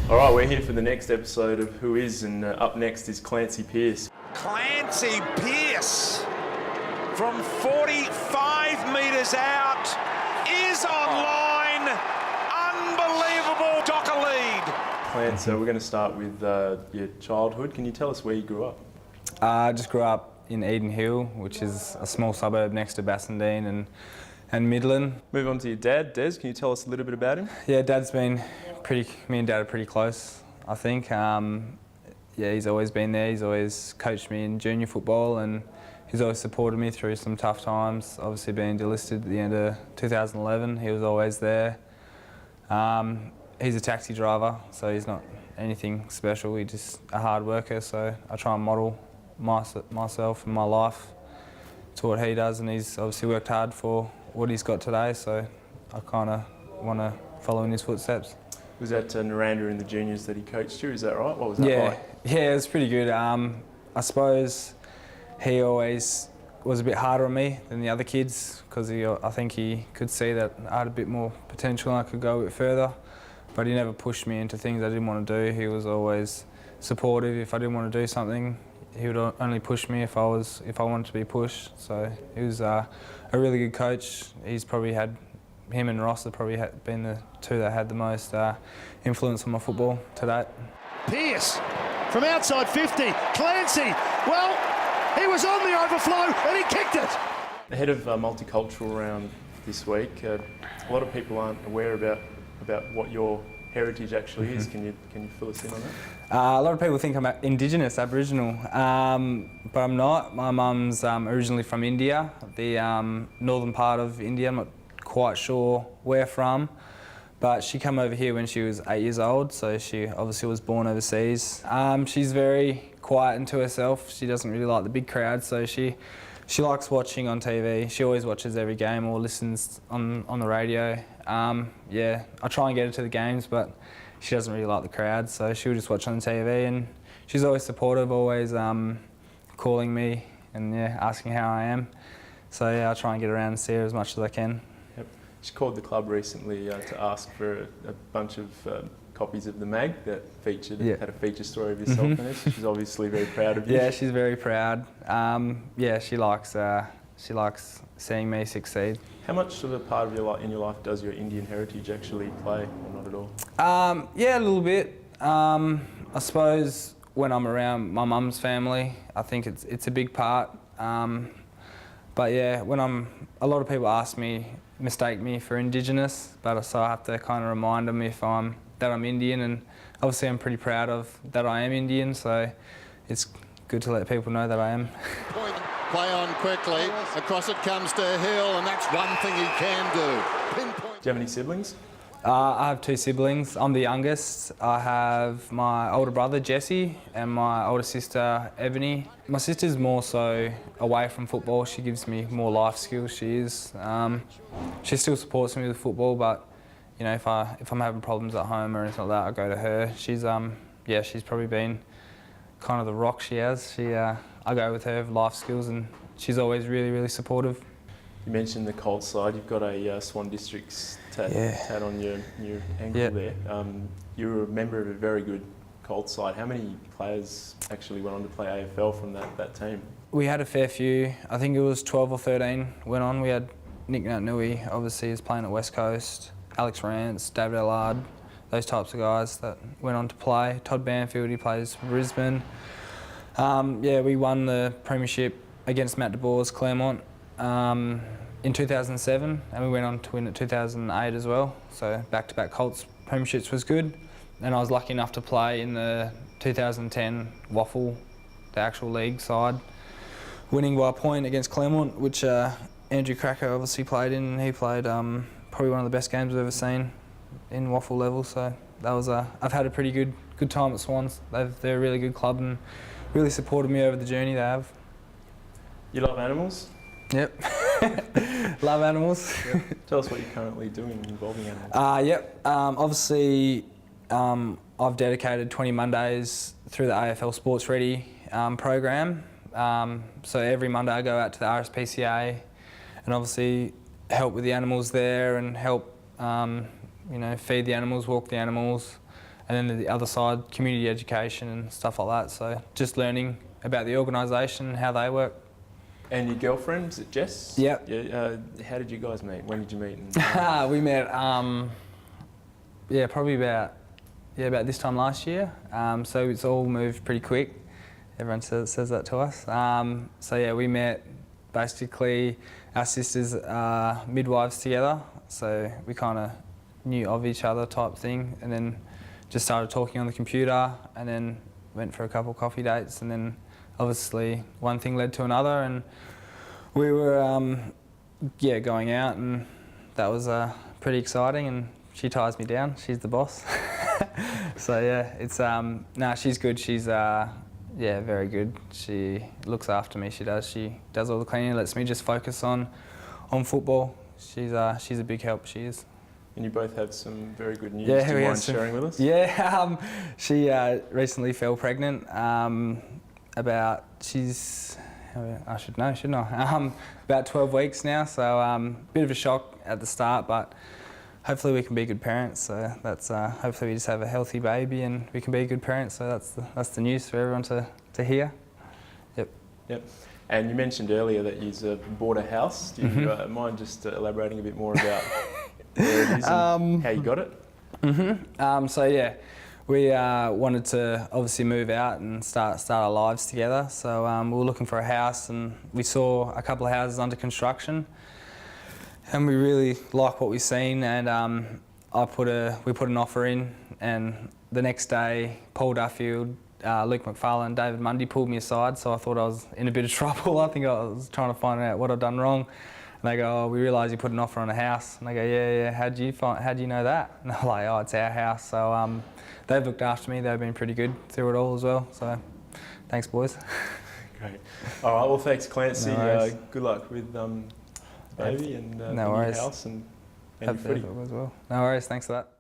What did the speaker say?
All right, we're here for the next episode of Who Is, and up next is Clancee Pearce. Clancee Pearce from 45 metres out is online. Unbelievable Docker lead. Clancee, so we're going to start with your childhood. Can you tell us where you grew up? I just grew up in Eden Hill, which is a small suburb next to Bassendean and Midland. Move on to your dad, Des. Can you tell us a little bit about him? Yeah, Dad's been me and Dad are pretty close, I think. Yeah, he's always been there. He's always coached me in junior football, and he's always supported me through some tough times. Obviously being delisted at the end of 2011, he was always there. He's a taxi driver, so he's not anything special. He's just a hard worker, so I try and model myself and my life to what he does, and he's obviously worked hard for what he's got today, so I kind of want to follow in his footsteps. Was that Naranda in the juniors that he coached you, is that right? What was that like? Yeah, it was pretty good. I suppose he always was a bit harder on me than the other kids, because I think he could see that I had a bit more potential and I could go a bit further, but he never pushed me into things I didn't want to do. He was always supportive. If I didn't want to do something, he would only push me if I wanted to be pushed. So he was a really good coach. He's probably had, him and Ross have probably been the two that had the most influence on my football to date. Pearce from outside 50. Clancee, well, he was on the overflow and he kicked it. Ahead of Multicultural Round this week, a lot of people aren't aware about what your heritage actually is. Can you fill us in on that? A lot of people think I'm Indigenous, Aboriginal, but I'm not. My mum's originally from India, the northern part of India. I'm not quite sure where from, but she came over here when she was 8 years old, so she obviously was born overseas. She's very quiet and to herself. She doesn't really like the big crowd, so she likes watching on TV. She always watches every game or listens on the radio. Yeah, I try and get her to the games, but she doesn't really like the crowd, so she'll just watch on the TV, and she's always supportive, always calling me and asking how I am. So yeah, I try and get around and see her as much as I can. Yep. She called the club recently to ask for a bunch of copies of the mag that had a feature story of yourself in it. She's obviously very proud of you. Yeah, she's very proud. Yeah, she likes seeing me succeed. How much of a part of in your life does your Indian heritage actually play, or not at all? Yeah, a little bit. I suppose when I'm around my mum's family, I think it's a big part. But yeah, a lot of people mistake me for Indigenous, but so I have to kind of remind them that I'm Indian, and obviously I'm pretty proud of that I am Indian, so it's good to let people know that I am. Play on quickly, across it comes to Hill, and that's one thing he can do. Pinpoint. Do you have any siblings? I have two siblings. I'm the youngest. I have my older brother Jesse and my older sister Ebony. My sister's more so away from football. She gives me more life skills. She still supports me with football, but you know, if I'm having problems at home or anything like that, I go to her. She's probably been kind of the rock she has. I go with her life skills, and she's always really, really supportive. You mentioned the Colts side. You've got a Swan Districts tat on your ankle there. You were a member of a very good Colts side. How many players actually went on to play AFL from that team? We had a fair few. I think it was 12 or 13 went on. We had Nick Nui, obviously, is playing at West Coast, Alex Rance, David Allard, those types of guys that went on to play. Todd Banfield, he plays for Brisbane. Yeah, we won the premiership against Matt DeBoer's Claremont in 2007, and we went on to win it 2008 as well. So back-to-back Colts premierships was good, and I was lucky enough to play in the 2010 Waffle, the actual league side, winning by a point against Claremont, which Andrew Cracker obviously played in. He played probably one of the best games I've ever seen in Waffle level. So that was I've had a pretty good time at Swans. They're a really good club and really supported me over the journey they have. You love animals? Yep. Love animals. Yep. Tell us what you're currently doing involving animals. Yep. Obviously, I've dedicated 20 Mondays through the AFL Sports Ready program. So every Monday I go out to the RSPCA and obviously help with the animals there and help, feed the animals, walk the animals, And then the other side, community education and stuff like that. So just learning about the organisation and how they work. And your girlfriend, is it Jess? Yep. Yeah. How did you guys meet? When did you meet? We met, probably about this time last year. So it's all moved pretty quick. Everyone says that to us. So yeah, we met, basically our sisters are midwives together. So we kind of knew of each other type thing, and then just started talking on the computer, and then went for a couple coffee dates, and then obviously one thing led to another, and we were going out, and that was pretty exciting. And she ties me down. She's the boss. So yeah, it's she's good. She's very good. She looks after me. She does all the cleaning. Lets me just focus on football. She's a big help. She is. And you both have some very good news. Yeah, Do you mind sharing with us? Yeah, she recently fell pregnant. I should know, shouldn't I? About 12 weeks now, so bit of a shock at the start, but hopefully we can be good parents. So that's hopefully we just have a healthy baby and we can be good parents. So that's the news for everyone to hear. Yep. And you mentioned earlier that you bought a house. Do you mind just elaborating a bit more about where it is and how you got it? So yeah, we wanted to obviously move out and start our lives together. So we were looking for a house, and we saw a couple of houses under construction, and we really liked what we've seen. And we put an offer in, and the next day, Paul Duffield, Luke McFarlane, David Mundy pulled me aside. So I thought I was in a bit of trouble. I think I was trying to find out what I'd done wrong. And they go, "Oh, we realise you put an offer on a house." And I go, "Yeah. How do you know that?" And they're like, "Oh, it's our house." So they've looked after me. They've been pretty good through it all as well. So thanks, boys. Great. All right. Well, thanks, Clancee. No good luck with baby and No the new worries. house and Hope your footy. as well. No worries. Thanks for that.